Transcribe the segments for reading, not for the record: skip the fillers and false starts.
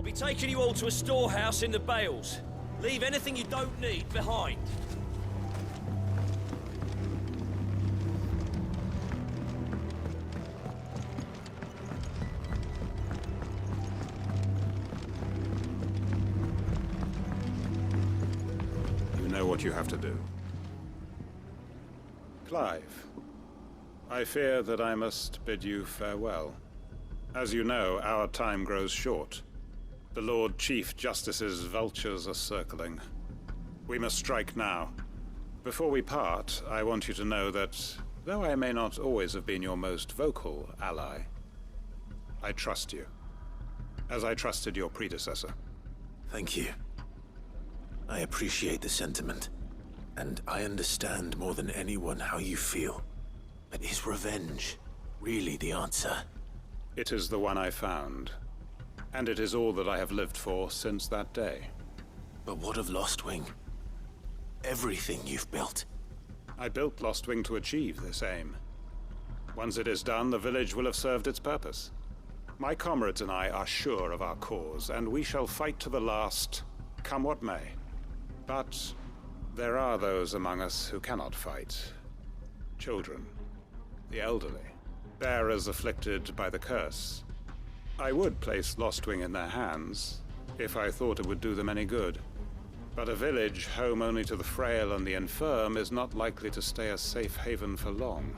I'll be taking you all to a storehouse in the Bales. Leave anything you don't need behind. You know what you have to do. Clive, I fear that I must bid you farewell. As you know, our time grows short. The Lord Chief Justice's vultures are circling. We must strike now. Before we part, I want you to know that, though I may not always have been your most vocal ally, I trust you, as I trusted your predecessor. Thank you. I appreciate the sentiment, and I understand more than anyone how you feel. But is revenge really the answer? It is the one I found, and it is all that I have lived for since that day. But what of Lostwing? Everything you've built. I built Lostwing to achieve this aim. Once it is done, the village will have served its purpose. My comrades and I are sure of our cause, and we shall fight to the last, come what may. But there are those among us who cannot fight. Children, the elderly, bearers afflicted by the curse. I would place Lostwing in their hands, if I thought it would do them any good. But a village home only to the frail and the infirm is not likely to stay a safe haven for long.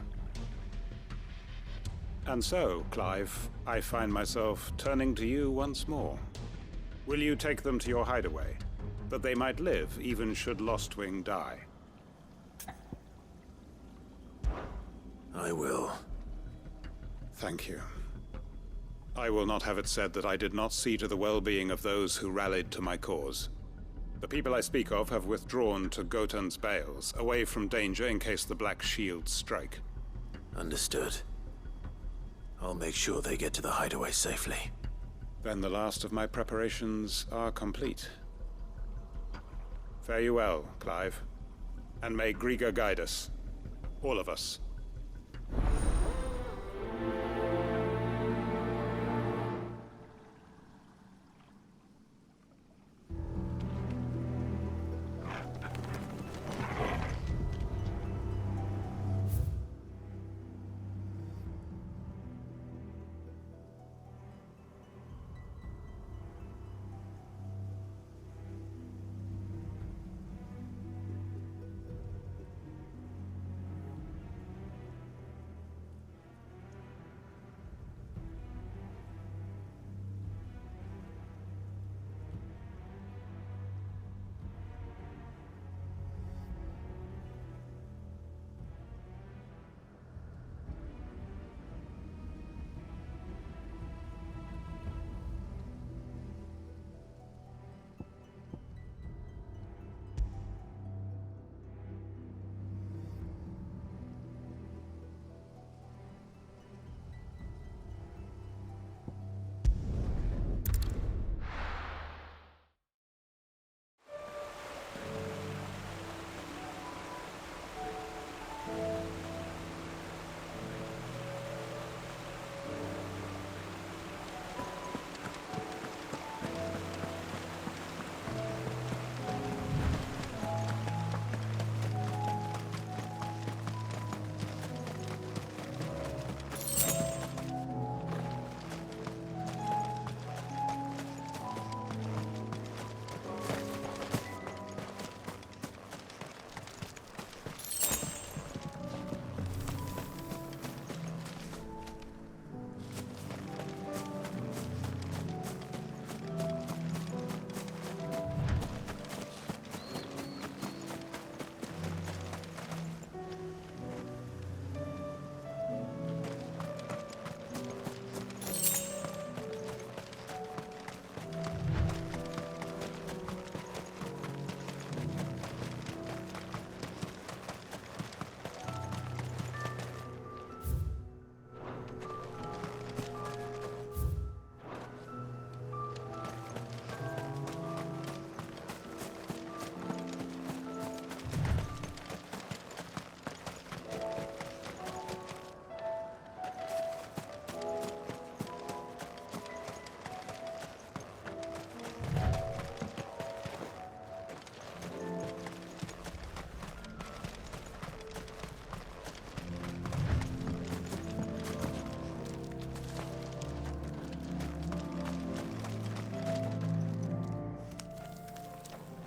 And so, Clive, I find myself turning to you once more. Will you take them to your hideaway, that they might live even should Lostwing die? I will. Thank you. I will not have it said that I did not see to the well-being of those who rallied to my cause. The people I speak of have withdrawn to Gotan's Bales, away from danger in case the Black Shields strike. Understood. I'll make sure they get to the hideaway safely. Then the last of my preparations are complete. Fare you well, Clive. And may Griga guide us. All of us.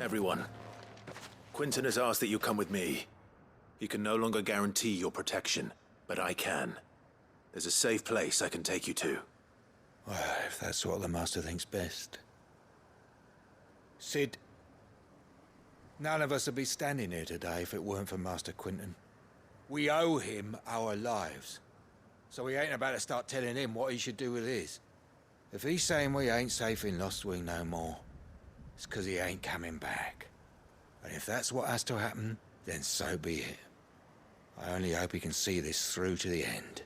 Everyone, Quentin has asked that you come with me. He can no longer guarantee your protection, but I can. There's a safe place I can take you to. Well, if that's what the Master thinks best. Sid, none of us would be standing here today if it weren't for Master Quentin. We owe him our lives. So we ain't about to start telling him what he should do with his. If he's saying we ain't safe in Lost Wing no more, it's 'cause he ain't coming back. And if that's what has to happen, then so be it. I only hope he can see this through to the end.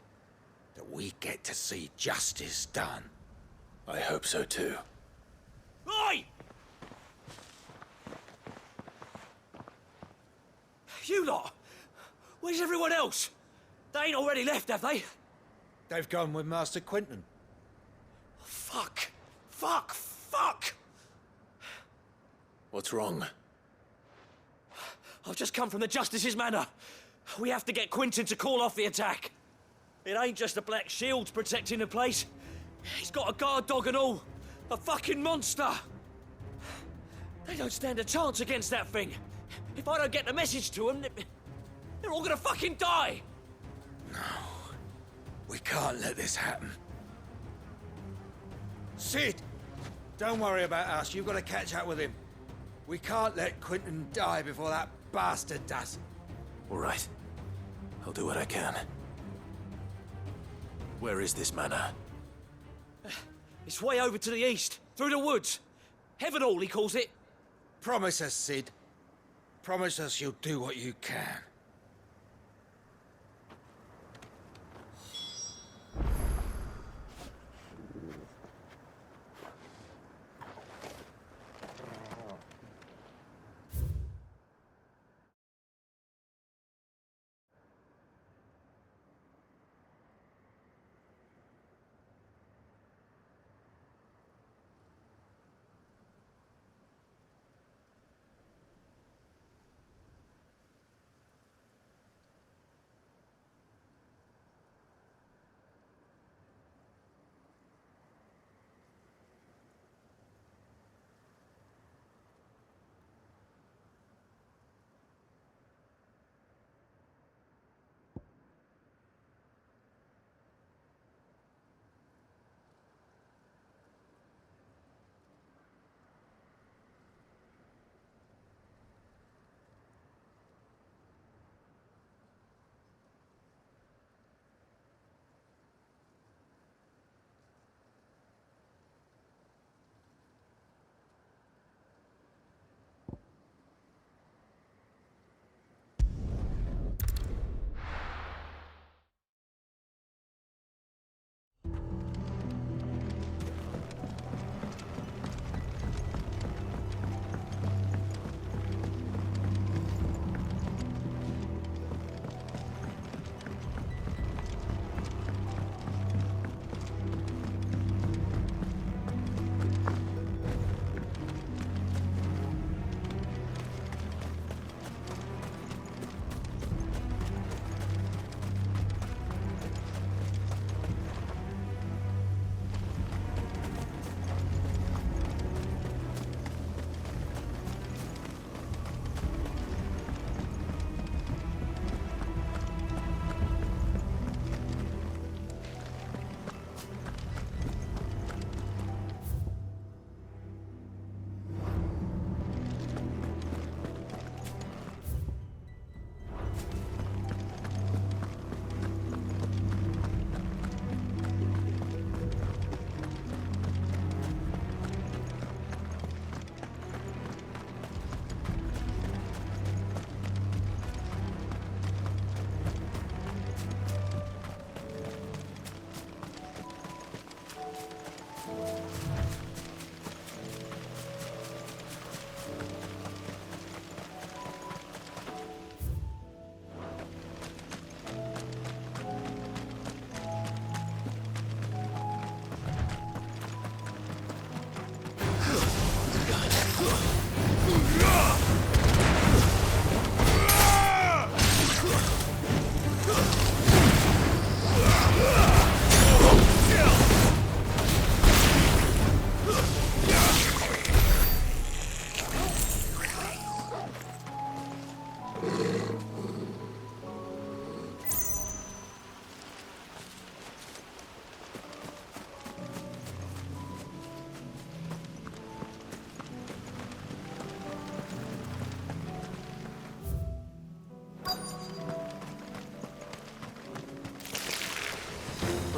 That we get to see justice done. I hope so too. Oi! You lot! Where's everyone else? They ain't already left, have they? They've gone with Master Quentin. Fuck! Fuck! Fuck! What's wrong? I've just come from the Justice's manor. We have to get Quentin to call off the attack. It ain't just the Black Shields protecting the place. He's got a guard dog and all. A fucking monster. They don't stand a chance against that thing. If I don't get the message to them, they're all gonna fucking die. We can't let this happen. Sid! Don't worry about us. You've got to catch up with him. We can't let Quentin die before that bastard does. All right. I'll do what I can. Where is this manor? It's way over to the east, through the woods. Heaven Hall, he calls it. Promise us, Sid. Promise us you'll do what you can.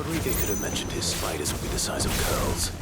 Rodriguez could have mentioned his spiders would be the size of curls.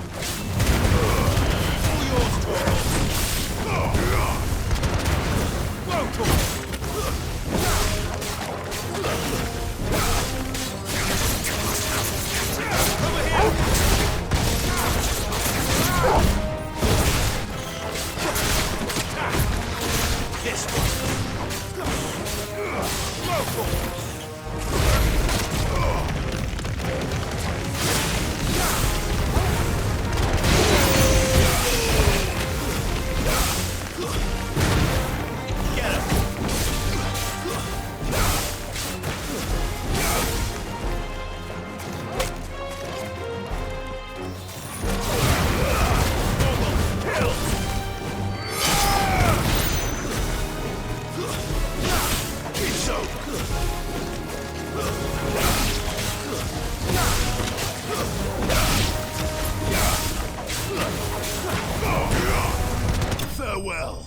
Farewell.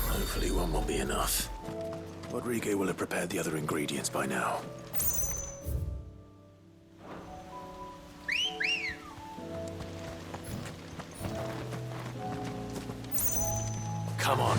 Hopefully one will be enough. Rodriguez will have prepared the other ingredients by now. Come on.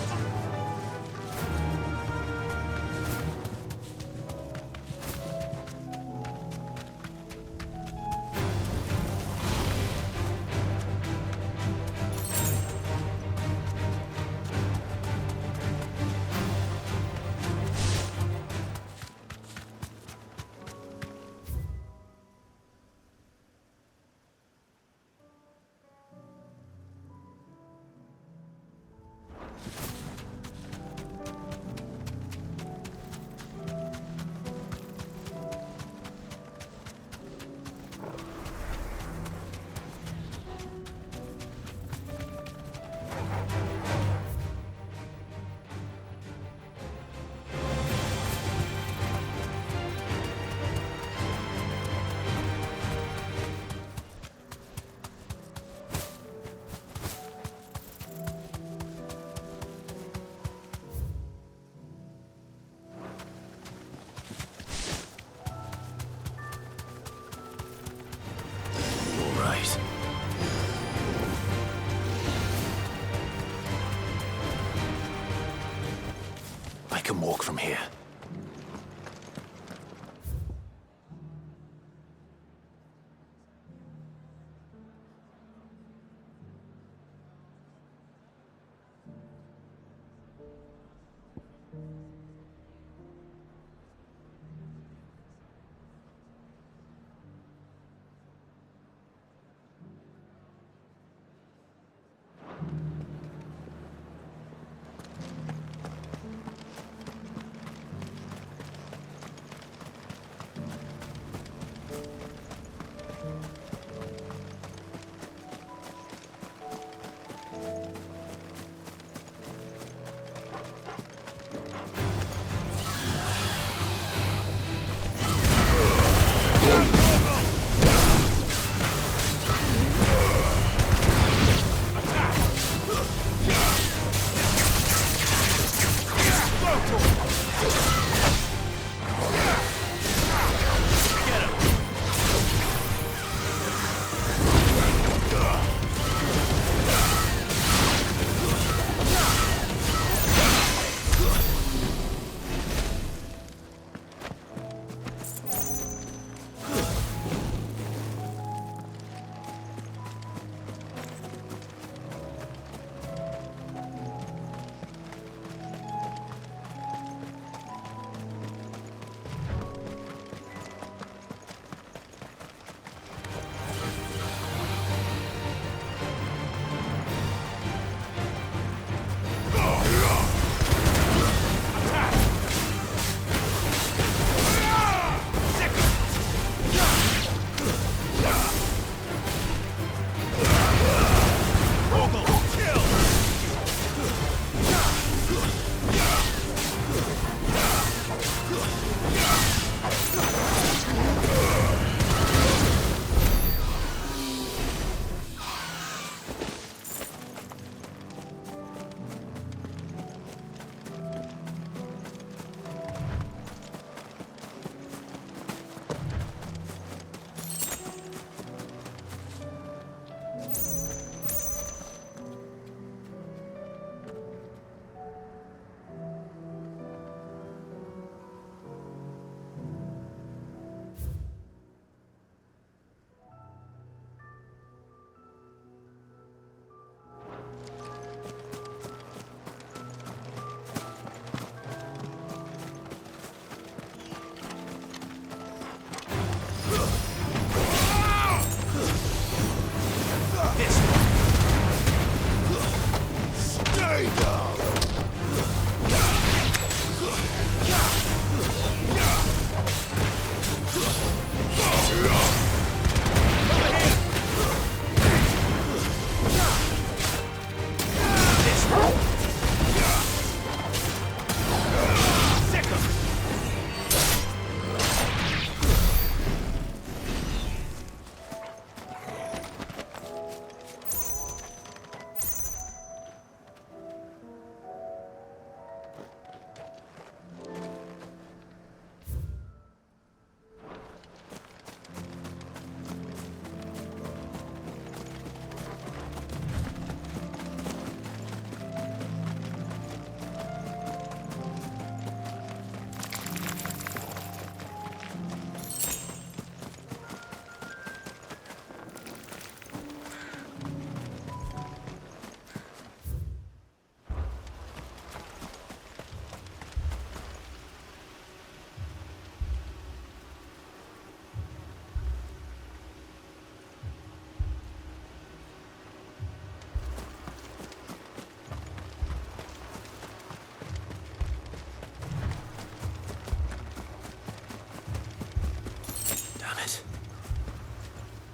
Right. I can walk from here.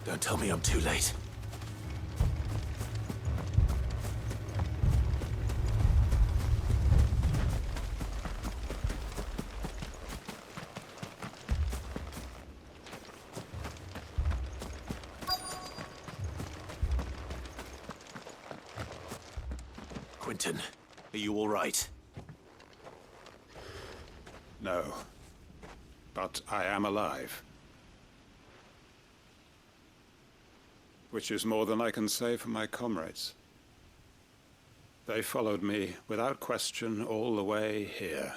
Don't tell me I'm too late. Quentin, are you all right? No. But I am alive. Which is more than I can say for my comrades. They followed me without question all the way here.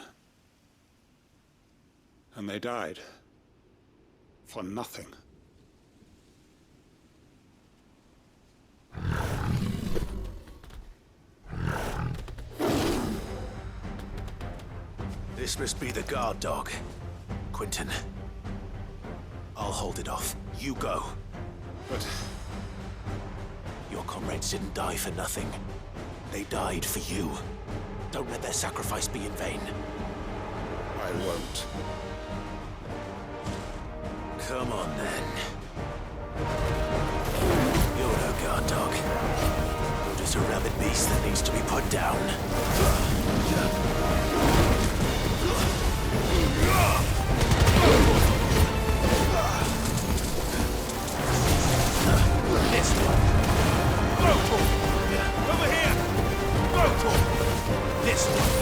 And they died. For nothing. This must be the guard dog. Quentin. I'll hold it off. You go. But Your comrades didn't die for nothing. They died for you. Don't let their sacrifice be in vain. I won't. Come on, then. You're no guard dog. You're just a rabid beast that needs to be put down. This one. Over here! This one.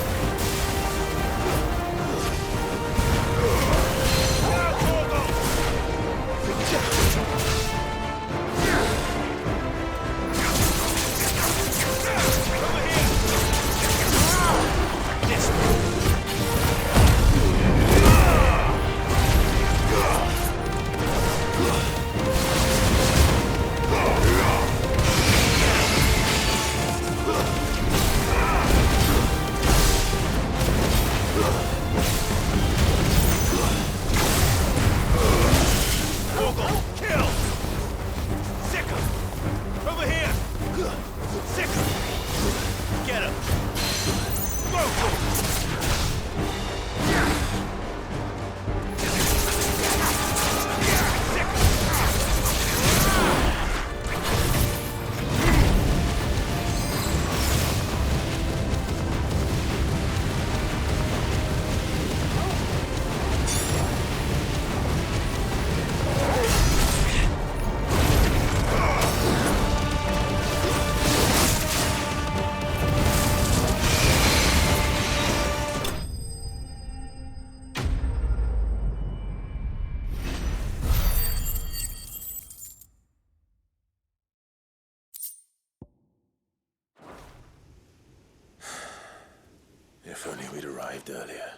If only we'd arrived earlier.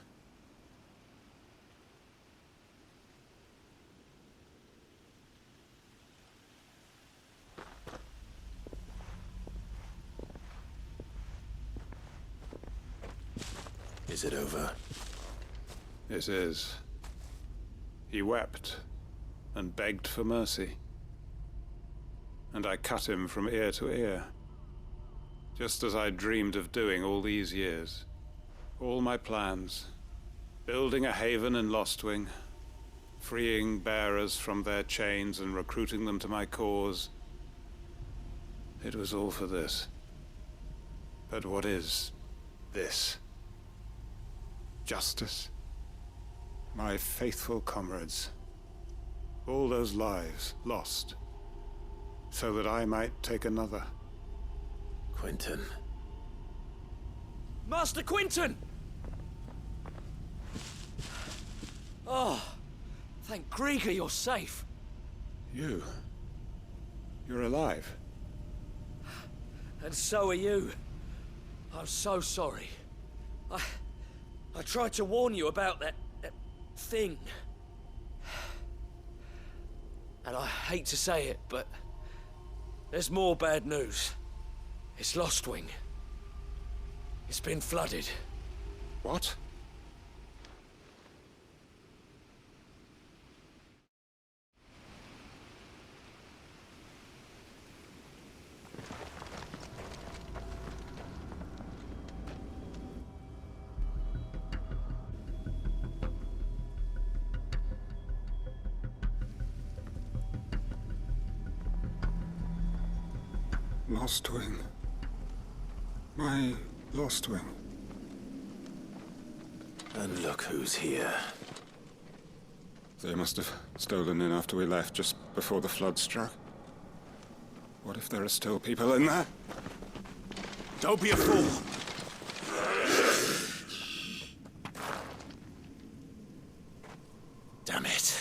Is it over? It is. He wept and begged for mercy. And I cut him from ear to ear. Just as I dreamed of doing all these years. All my plans. Building a haven in Lostwing. Freeing bearers from their chains and recruiting them to my cause. It was all for this. But what is this? Justice? My faithful comrades. All those lives lost. So that I might take another. Quentin. Master Quentin! Oh, thank Grieger you're safe. You? You're alive? And so are you. I'm so sorry. I tried to warn you about that thing. And I hate to say it, but there's more bad news. It's Lostwing. It's been flooded. What? Lost wing. My lost wing. And look who's here. They must have stolen in after we left, just before the flood struck. What if there are still people in there? Don't be a fool! Damn it.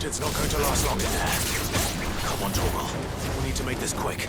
It's not going to last long in there. Come on, Torgal. We need to make this quick.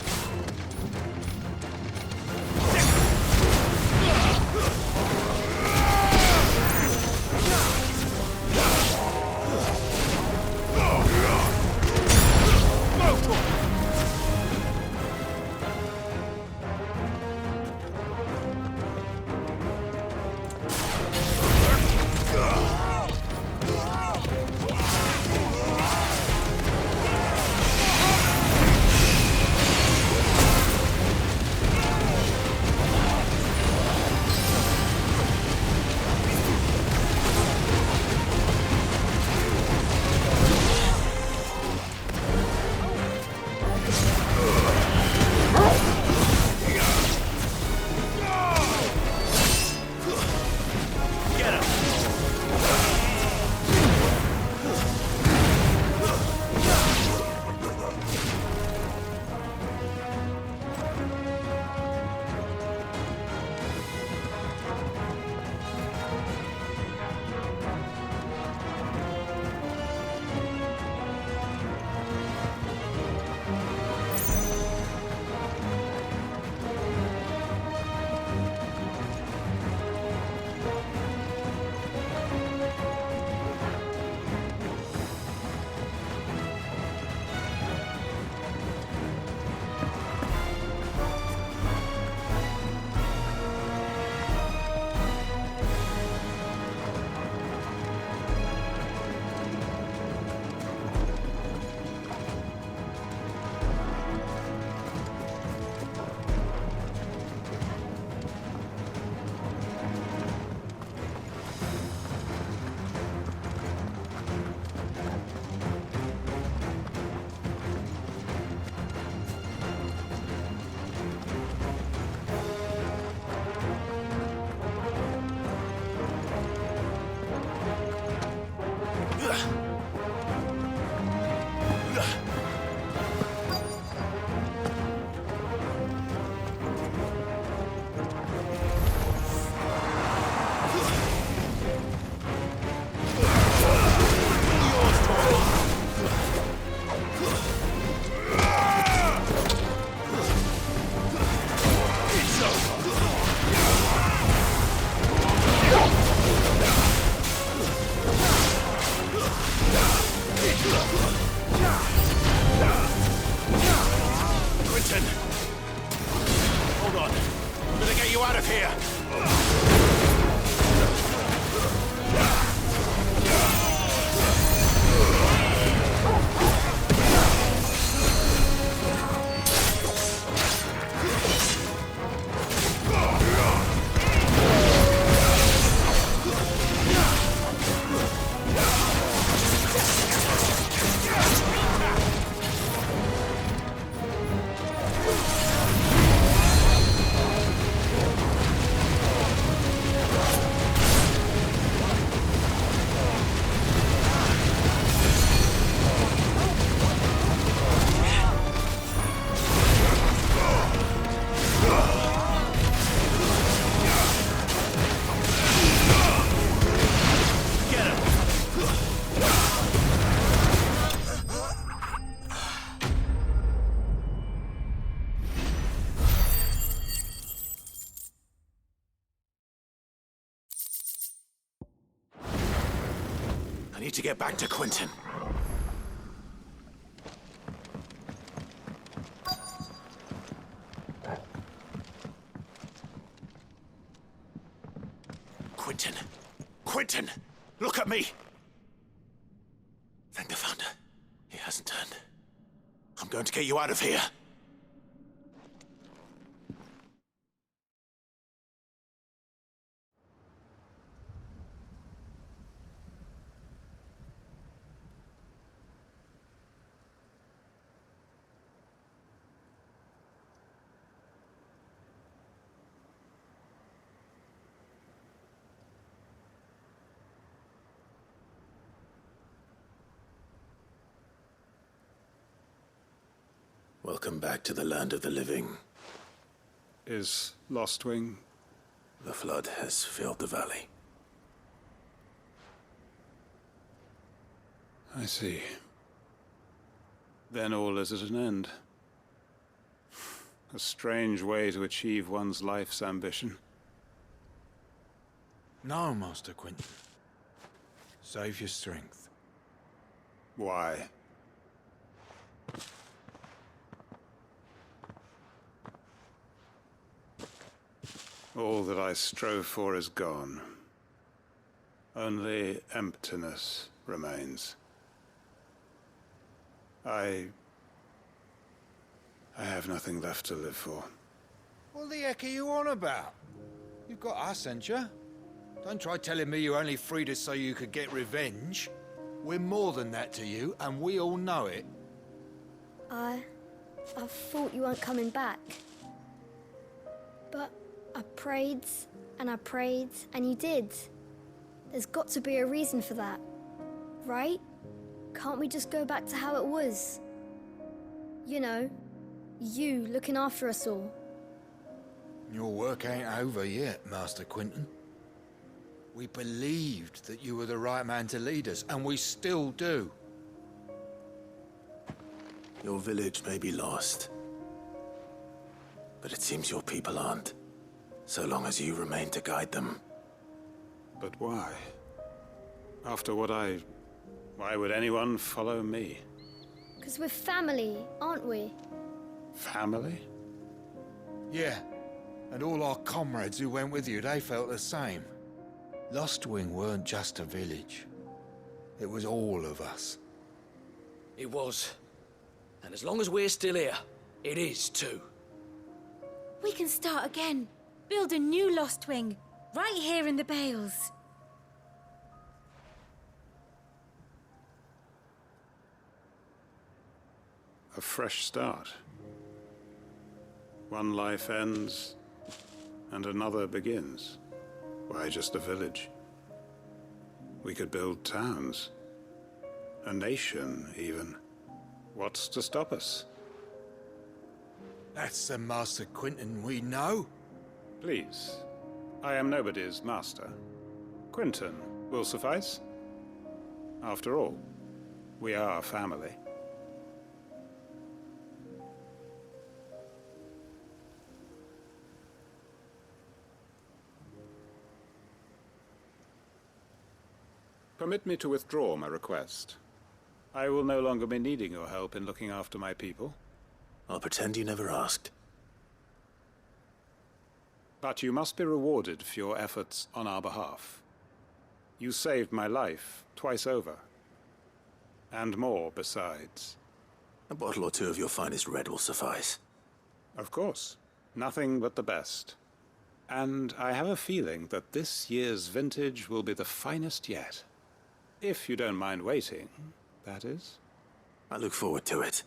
Need to get back to Quentin. Quentin! Quentin! Look at me! Thank the Founder. He hasn't turned. I'm going to get you out of here. Welcome back to the land of the living. Is Lostwing? The flood has filled the valley. I see. Then all is at an end. A strange way to achieve one's life's ambition. No, Master Quinton. Save your strength. Why? All that I strove for is gone. Only emptiness remains. I have nothing left to live for. What the heck are you on about? You've got us, ain't you? Don't try telling me you only freed us so you could get revenge. We're more than that to you, and we all know it. I thought you weren't coming back. But I prayed, and you did. There's got to be a reason for that, right? Can't we just go back to how it was? You know, you looking after us all. Your work ain't over yet, Master Quinton. We believed that you were the right man to lead us, and we still do. Your village may be lost, but it seems your people aren't, so long as you remain to guide them. But why? After what why would anyone follow me? 'Cause we're family, aren't we? Family? Yeah, and all our comrades who went with you, they felt the same. Lostwing weren't just a village. It was all of us. It was. And as long as we're still here, it is too. We can start again. Build a new Lostwing, right here in the Bales. A fresh start. One life ends, and another begins. Why just a village? We could build towns. A nation, even. What's to stop us? That's the Master Quinton we know. Please. I am nobody's master. Quinton will suffice. After all, we are family. Permit me to withdraw my request. I will no longer be needing your help in looking after my people. I'll pretend you never asked. But you must be rewarded for your efforts on our behalf. You saved my life twice over. And more besides. A bottle or two of your finest red will suffice. Of course. Nothing but the best. And I have a feeling that this year's vintage will be the finest yet. If you don't mind waiting, that is. I look forward to it.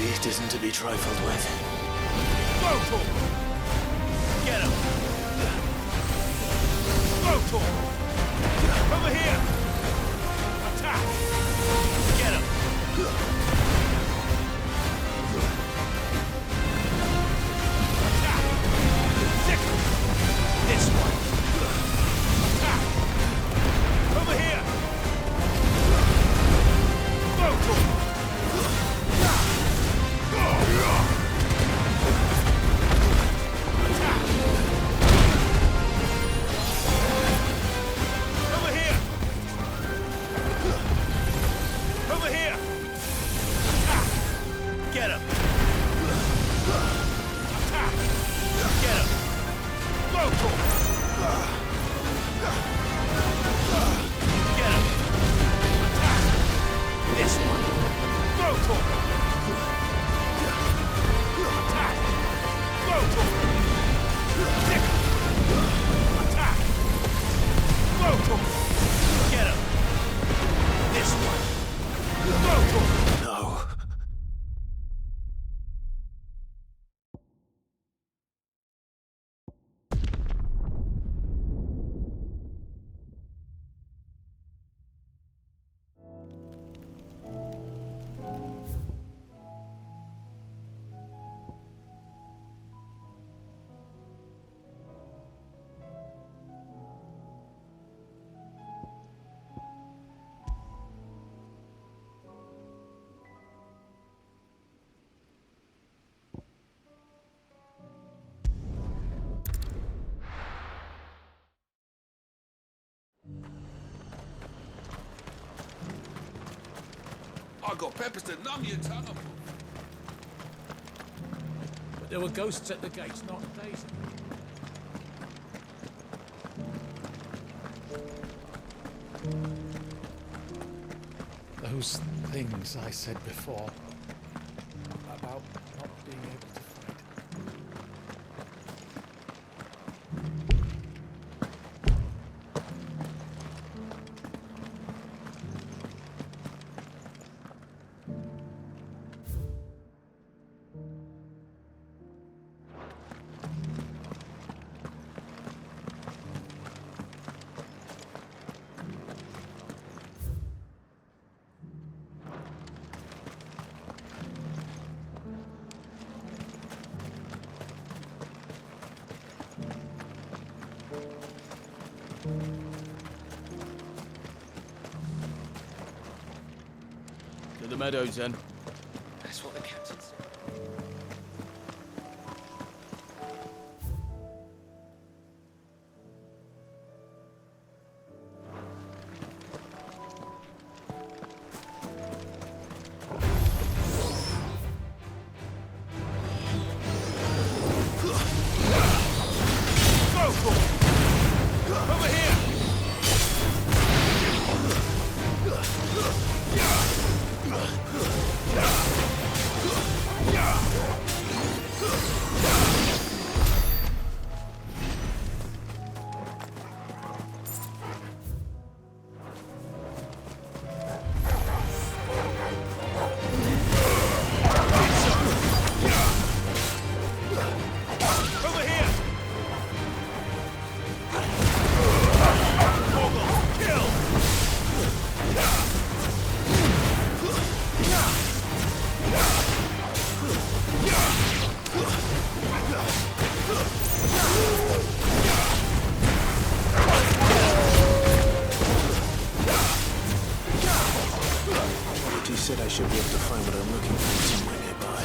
beast isn't to be trifled with. Rotor! Get him! Rotor! Over here! Attack! Get him! Attack! Sickle! This one! Attack! Over here! Rotor! I got peppers to numb your tongue. But there were ghosts at the gates, not days. Those things I said before about not being able to fight. To the meadows, then. That's what the captain said. Over here! He said I should be able to find what I'm looking for somewhere nearby.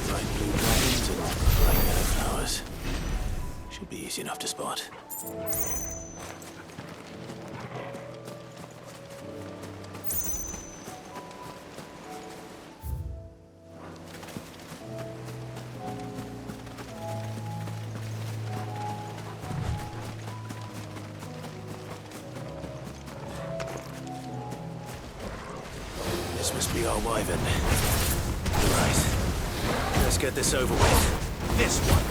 Bright blue dragons and bright yellow flowers. Should be easy enough to spot. This must be our wyvern. Right. Let's get this over with. This one.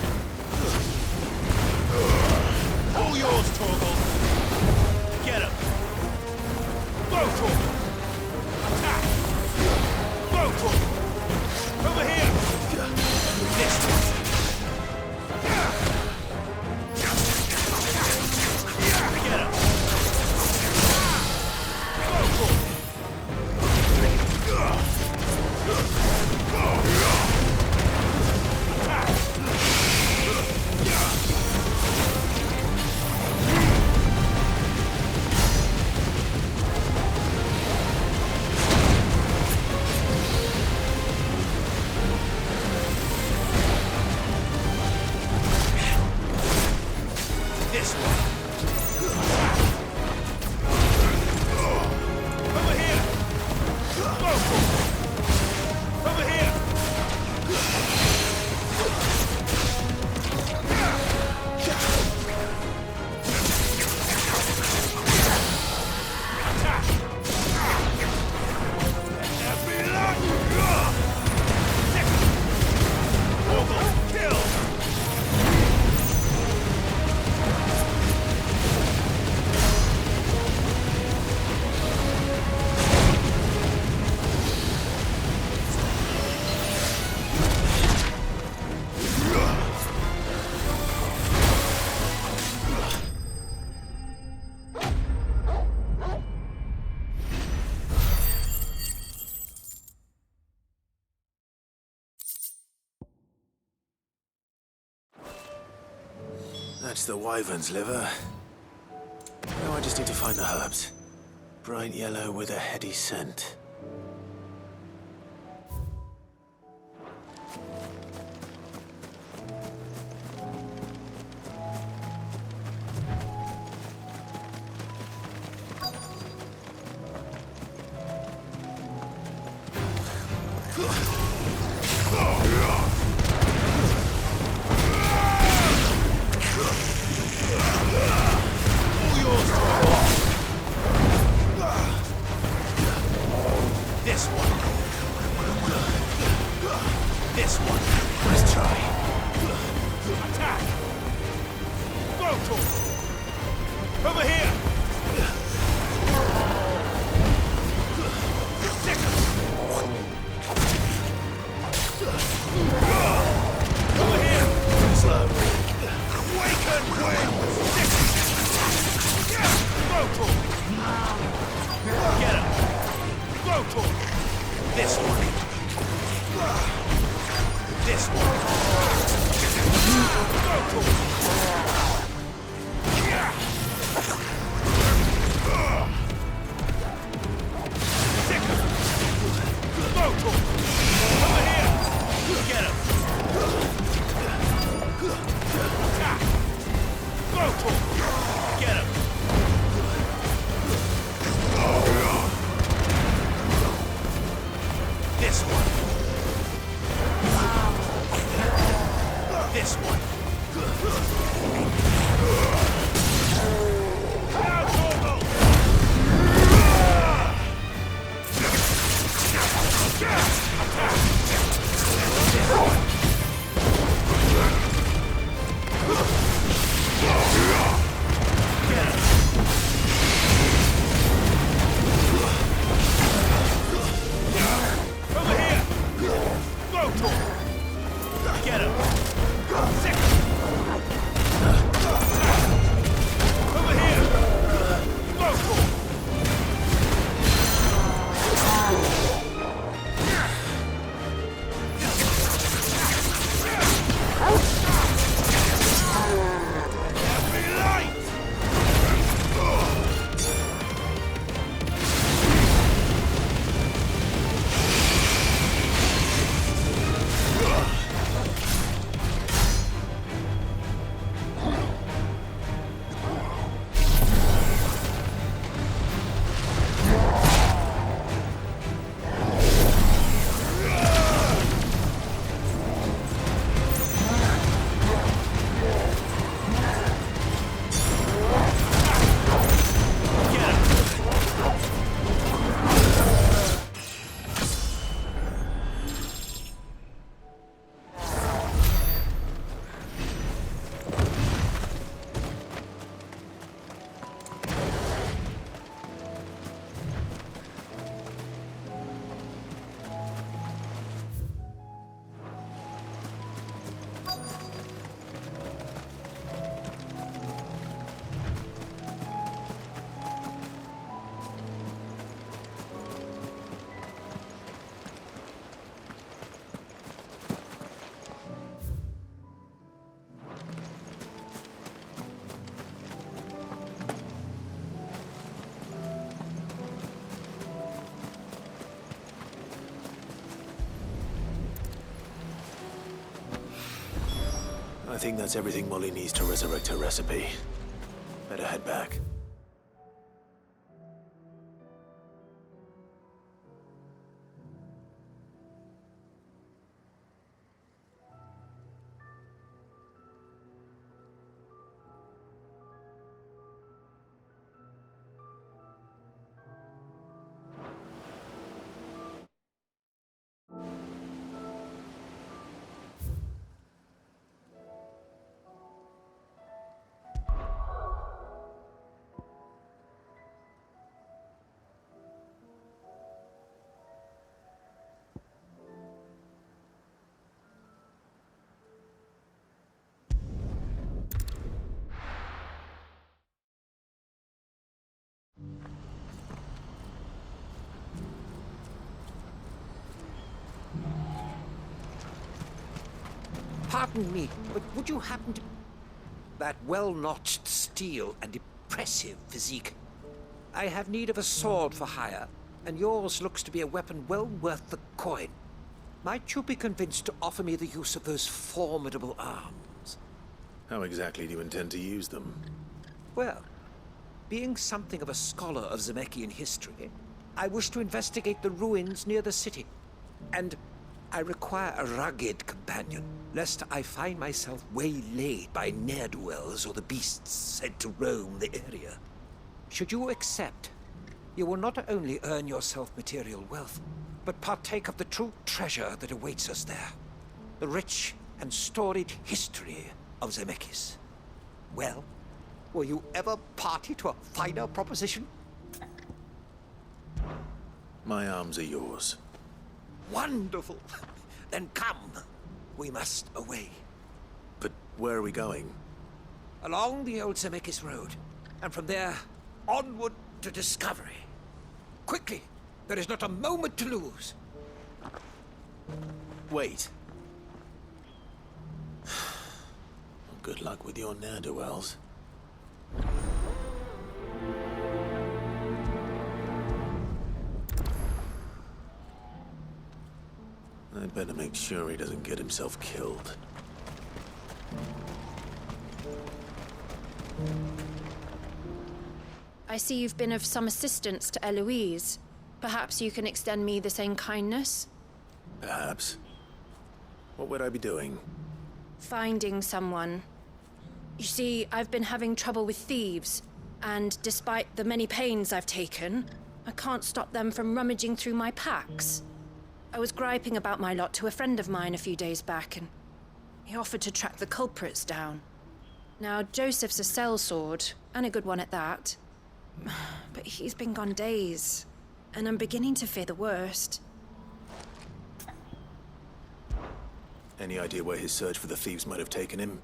All yours, Torgal. Get him. Go, Torgal. Attack. Go, Torgal. This one. Over here! Over here! That's the wyvern's liver. Now I just need to find the herbs. Bright yellow with a heady scent. This one. This one. Let's try. Attack! Go, over here! Over here! Slow. Awaken wings! Go, get him! Go, this one! This one! Go, over here! Get him! Attack! Go, get him! This one! This one! Now, Torgal! Over here! Go, Torgal! Get him! Sick! Over here! Go, Torgal! I think that's everything Molly needs to resurrect her recipe. Better head back. Pardon me, but would you happen to... That well-notched steel and impressive physique. I have need of a sword for hire, and yours looks to be a weapon well worth the coin. Might you be convinced to offer me the use of those formidable arms? How exactly do you intend to use them? Well, being something of a scholar of Zemeckis history, I wish to investigate the ruins near the city. And I require a rugged companion, lest I find myself waylaid by ne'er-do-wells or the beasts said to roam the area. Should you accept, you will not only earn yourself material wealth, but partake of the true treasure that awaits us there. The rich and storied history of Zemeckis. Well, were you ever party to a finer proposition? My arms are yours. Wonderful! Then come. We must away. But where are we going? Along the old Zemeckis Road, and from there, onward to discovery. Quickly! There is not a moment to lose. Wait. Good luck with your ne'er-do-wells. I'd better make sure he doesn't get himself killed. I see you've been of some assistance to Eloise. Perhaps you can extend me the same kindness? Perhaps. What would I be doing? Finding someone. You see, I've been having trouble with thieves, and despite the many pains I've taken, I can't stop them from rummaging through my packs. I was griping about my lot to a friend of mine a few days back, and he offered to track the culprits down. Now, Joseph's a sellsword, and a good one at that. But he's been gone days, and I'm beginning to fear the worst. Any idea where his search for the thieves might have taken him?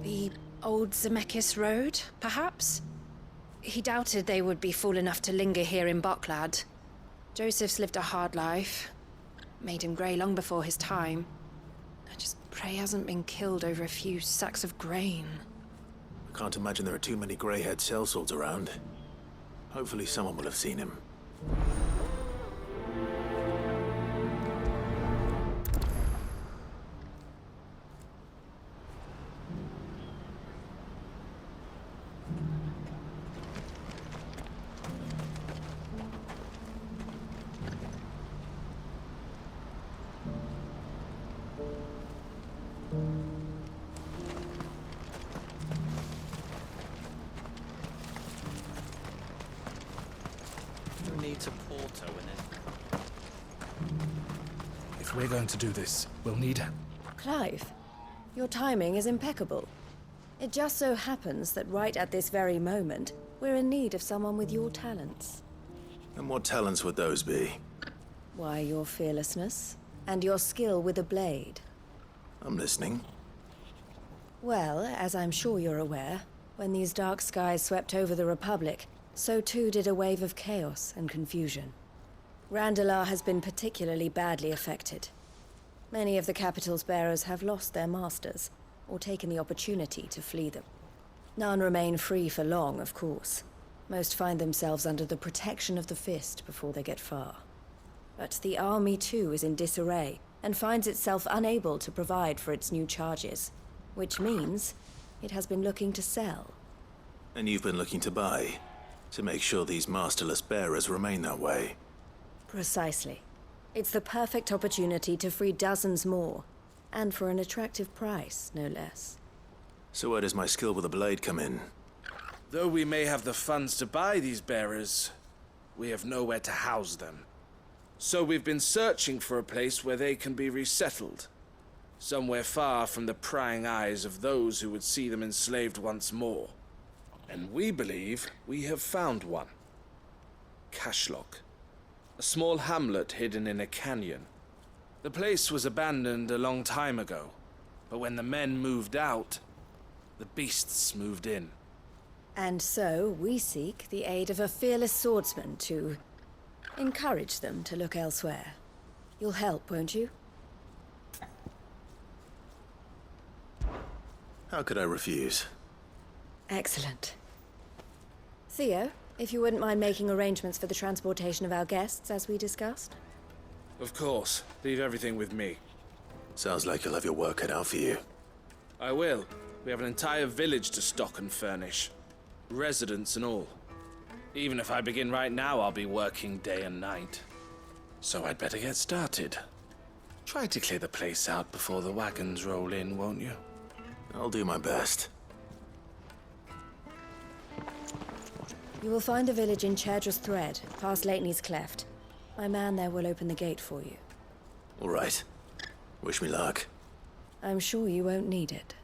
The old Zemeckis Road, perhaps? He doubted they would be fool enough to linger here in Boklad. Joseph's lived a hard life. Made him grey long before his time. I just pray he hasn't been killed over a few sacks of grain. I can't imagine there are too many grey-haired sellswords around. Hopefully someone will have seen him. Needs a porto in it. If we're going to do this, we'll need... Clive, your timing is impeccable. It just so happens that right at this very moment, we're in need of someone with your talents. And what talents would those be? Why, your fearlessness, and your skill with a blade. I'm listening. Well, as I'm sure you're aware, when these dark skies swept over the Republic, so too did a wave of chaos and confusion. Randalar has been particularly badly affected. Many of the capital's bearers have lost their masters, or taken the opportunity to flee them. None remain free for long, of course. Most find themselves under the protection of the Fist before they get far. But the army too is in disarray, and finds itself unable to provide for its new charges, which means it has been looking to sell. And you've been looking to buy, to make sure these masterless bearers remain that way. Precisely. It's the perfect opportunity to free dozens more. And for an attractive price, no less. So where does my skill with a blade come in? Though we may have the funds to buy these bearers, we have nowhere to house them. So we've been searching for a place where they can be resettled. Somewhere far from the prying eyes of those who would see them enslaved once more. And we believe we have found one. Cashlock. A small hamlet hidden in a canyon. The place was abandoned a long time ago, but when the men moved out, the beasts moved in. And so we seek the aid of a fearless swordsman to encourage them to look elsewhere. You'll help, won't you? How could I refuse? Excellent. Theo, if you wouldn't mind making arrangements for the transportation of our guests, as we discussed. Of course. Leave everything with me. Sounds like you'll have your work cut out for you. I will. We have an entire village to stock and furnish. Residents and all. Even if I begin right now, I'll be working day and night. So I'd better get started. Try to clear the place out before the wagons roll in, won't you? I'll do my best. You will find a village in Chairdress Thread, past Lateney's Cleft. My man there will open the gate for you. All right. Wish me luck. I'm sure you won't need it.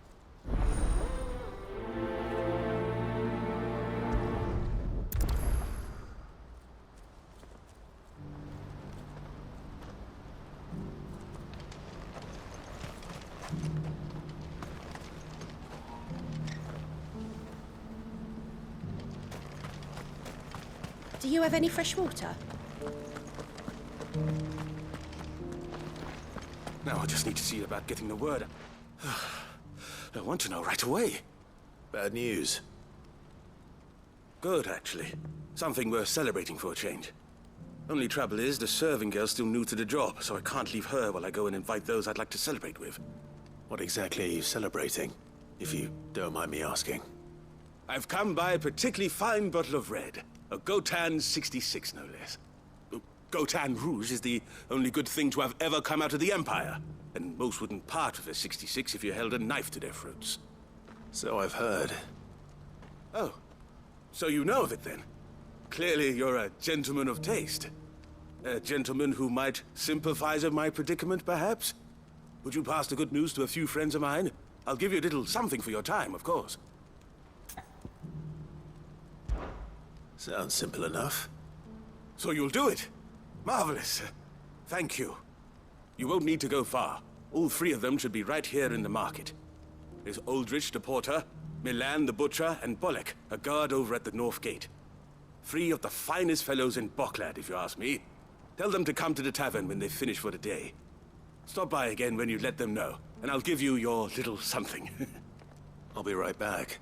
Do you have any fresh water? Now I just need to see about getting the word. I want to know right away. Bad news. Good, actually. Something worth celebrating for a change. Only trouble is, the serving girl's still new to the job, so I can't leave her while I go and invite those I'd like to celebrate with. What exactly are you celebrating, if you don't mind me asking? I've come by a particularly fine bottle of red. A Gotan 66, no less. Gotan Rouge is the only good thing to have ever come out of the Empire. And most wouldn't part with a 66 if you held a knife to their throats. So I've heard. Oh, so you know of it then? Clearly you're a gentleman of taste. A gentleman who might sympathize with my predicament, perhaps? Would you pass the good news to a few friends of mine? I'll give you a little something for your time, of course. Sounds simple enough. So you'll do it? Marvelous. Thank you. You won't need to go far. All three of them should be right here in the market. There's Aldrich the porter, Milan the butcher, and Bolek, a guard over at the north gate. Three of the finest fellows in Boklad, if you ask me. Tell them to come to the tavern when they finish for the day. Stop by again when you let them know, and I'll give you your little something. I'll be right back.